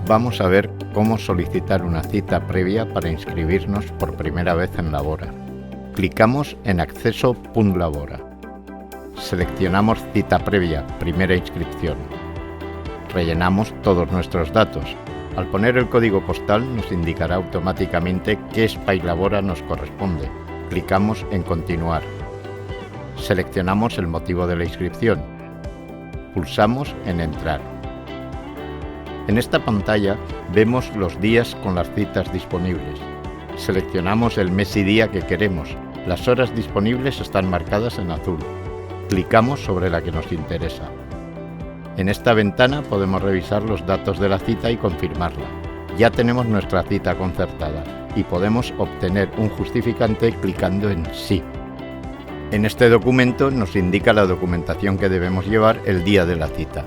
Vamos a ver cómo solicitar una cita previa para inscribirnos por primera vez en Labora. Clicamos en acceso.labora. Seleccionamos cita previa, primera inscripción. Rellenamos todos nuestros datos. Al poner el código postal nos indicará automáticamente qué Espai Labora nos corresponde. Clicamos en continuar. Seleccionamos el motivo de la inscripción. Pulsamos en entrar. En esta pantalla vemos los días con las citas disponibles. Seleccionamos el mes y día que queremos. Las horas disponibles están marcadas en azul. Clicamos sobre la que nos interesa. En esta ventana podemos revisar los datos de la cita y confirmarla. Ya tenemos nuestra cita concertada y podemos obtener un justificante clicando en sí. En este documento nos indica la documentación que debemos llevar el día de la cita.